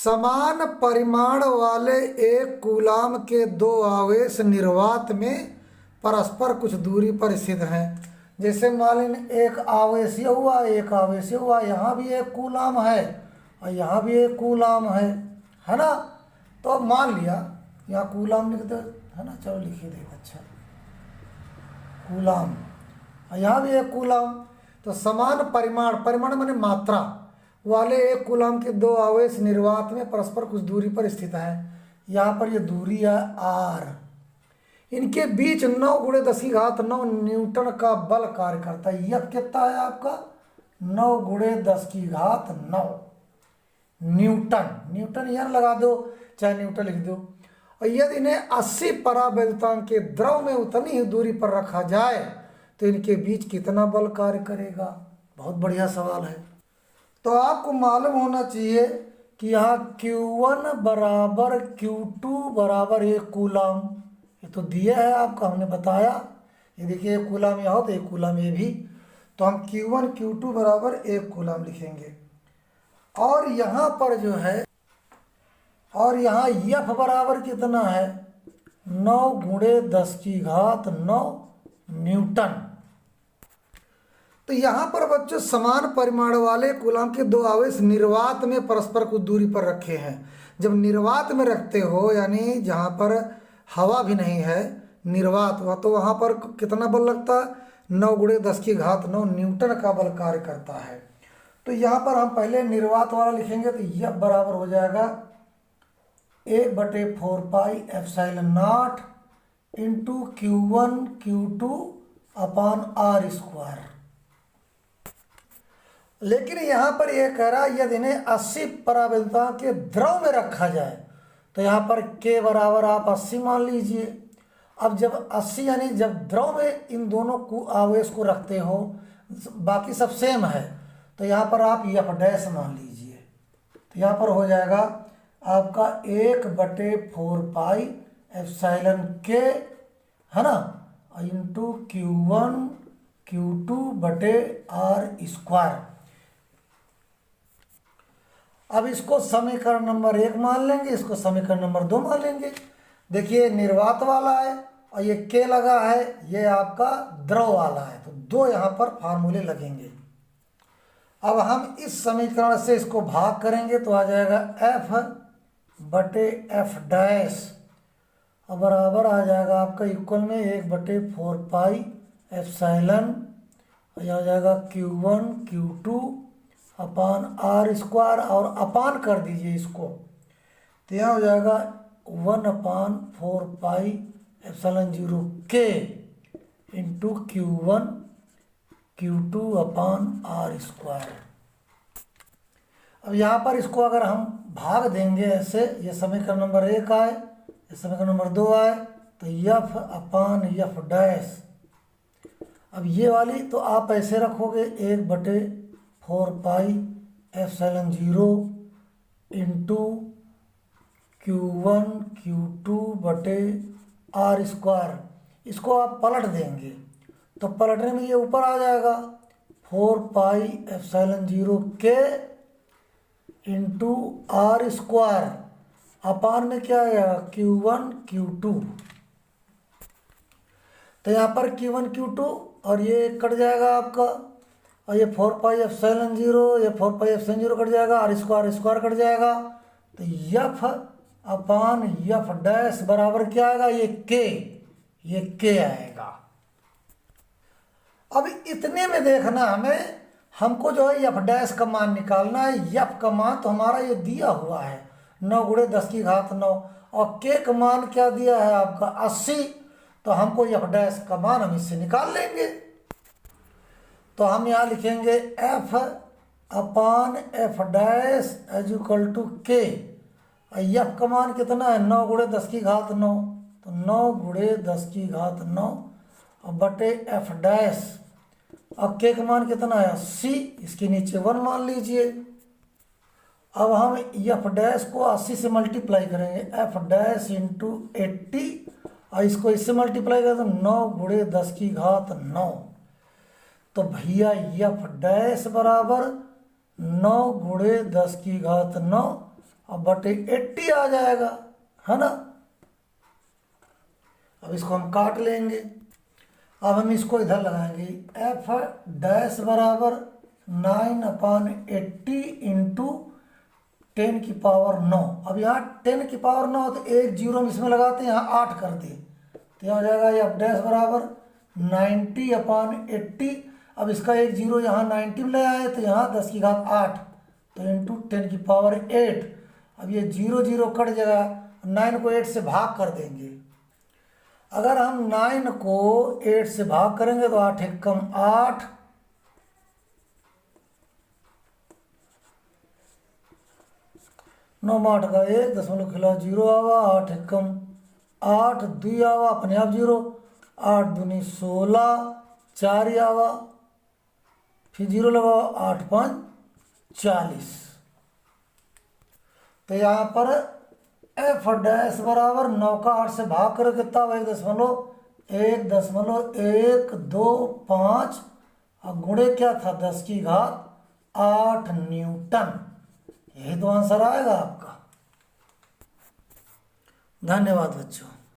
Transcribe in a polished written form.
समान परिमाण वाले एक कूलाम के दो आवेश निर्वात में परस्पर कुछ दूरी पर स्थित हैं। जैसे मान लीजिए एक आवेशीय हुआ, एक आवेशीय हुआ, यहाँ भी एक कूलाम है और यहाँ भी एक कूलाम है ना। तो मान लिया यहाँ कूलाम लिख दो, है ना, चलो लिखिए देखो, अच्छा कूलाम, और यहाँ भी एक कूलाम। तो समान परिमाण, परिमाण माने मात्रा वाले एक कूलाम के दो आवेश निर्वात में परस्पर कुछ दूरी पर स्थित है। यहाँ पर ये दूरी है r, इनके बीच 9×10⁹ न्यूटन का बल कार्य करता है। यह कितना है आपका 9×10⁹ न्यूटन, न्यूटन यहाँ लगा दो चाहे न्यूटन लिख दो। और यदि इन्हें 80 परावैद्युतांक के द्रव में उतनी ही दूरी पर रखा जाए तो इनके बीच कितना बल कार्य करेगा। बहुत बढ़िया सवाल है। तो आपको मालूम होना चाहिए कि यहाँ Q1 बराबर Q2 बराबर 1 कूलाम, ये तो दिया है आपका, हमने बताया। ये देखिए 1 कूलाम यहाँ हो तो 1 कूलाम ये भी, तो हम Q1 Q2 बराबर 1 कूलाम लिखेंगे। और यहाँ पर जो है, और यहाँ F बराबर कितना है 9×10⁹ न्यूटन। तो यहाँ पर बच्चों समान परिमाण वाले कूलाम के दो आवेश निर्वात में परस्पर कुछ दूरी पर रखे हैं। जब निर्वात में रखते हो यानी जहाँ पर हवा भी नहीं है, निर्वात हुआ, तो वहाँ पर कितना बल लगता है 9×10⁹ न्यूटन का बल कार्य करता है। तो यहाँ पर हम पहले निर्वात वाला लिखेंगे तो यह बराबर हो जाएगा 1/4πε0 इंटू Q1 Q2 अपान r²। लेकिन यहाँ पर यह कह रहा है यदि इन्हें 80 परावैद्युतांक के द्रव में रखा जाए तो यहाँ पर K बराबर आप 80 मान लीजिए। अब जब 80 यानी जब द्रव में इन दोनों को आवेश को रखते हो, बाकी सब सेम है, तो यहाँ पर आप F' मान लीजिए। तो यहाँ पर हो जाएगा आपका 1/4πε0K, है ना, इंटू Q1 Q2/r²। अब इसको समीकरण नंबर 1 मान लेंगे, इसको समीकरण नंबर 2 मान लेंगे। देखिए निर्वात वाला है और ये K लगा है, ये आपका द्रव वाला है, तो 2 यहाँ पर फार्मूले लगेंगे। अब हम इस समीकरण से इसको भाग करेंगे तो आ जाएगा F/F' और बराबर आ जाएगा आपका इक्वल में 1/4πε, यह आ जाएगा Q1 Q2 अपान r² और अपान कर दीजिए इसको, तो यहाँ हो जाएगा 1/4πε0K इंटू Q1 Q2 अपान r²। अब यहाँ पर इसको अगर हम भाग देंगे ऐसे, ये समीकरण नंबर 1 आए, ये समीकरण नंबर 2 आए, तो F/F'। अब ये वाली तो आप ऐसे रखोगे 1/4πε0 इंटू Q1 Q2/r²। इसको आप पलट देंगे तो पलटने में ये ऊपर आ जाएगा 4πε0K इंटू r², अपान में क्या आएगा Q1 Q2। तो यहाँ पर Q1 Q2 और ये कट जाएगा आपका, और ये 4πε0, ये 4πε0 कट जाएगा, r² कट जाएगा, तो F/F' बराबर क्या आएगा, ये K आएगा। अब इतने में देखना हमको जो है F' का मान निकालना है। F का मान तो हमारा ये दिया हुआ है 9×10⁹, और K का मान क्या दिया है आपका 80, तो हमको F' का मान हम इससे निकाल लेंगे। तो हम यहाँ लिखेंगे F/F' = K। F का मान कितना है 9×10⁹, तो 9×10⁹ बटे F', अब K का मान कितना है 80, इसके नीचे 1 मान लीजिए। अब हम F' को 80 से मल्टीप्लाई करेंगे, F' इंटू 80, और इसको इससे मल्टीप्लाई करें तो 9×10⁹। तो भैया F' बराबर 9×10⁹, और बटे 80 आ जाएगा, है ना। अब इसको हम काट लेंगे। अब हम इसको इधर लगाएंगे, एफ डैश बराबर 9/80 इंटू 10⁹। अब यहाँ 10⁹ तो एक जीरो हम इसमें लगाते हैं, यहाँ 8 कर दिए, तो यहाँ हो जाएगा एफ डैश बराबर 90/80। अब इसका एक जीरो यहाँ 90 में ले आए तो यहाँ 10⁸, तो इंटू 10⁸। अब ये जीरो जीरो कट जाएगा, 9 को 8 से भाग कर देंगे। अगर हम 9 को 8 से भाग करेंगे तो 8 एकम 8, 9 में 8 का 1 दशमलव खिला 0 आवा, 8 एकम 8 2 आवा अपने आप 0, 8 दूनी 16 4 आवा, फिर 0 लगाओ, 8 5 40। तो यहाँ पर एफ डैश बराबर 9 का 8 से भाग करो कितना, 1.125 और गुणे क्या था 10⁸ न्यूटन। यही तो आंसर आएगा आपका। धन्यवाद बच्चों।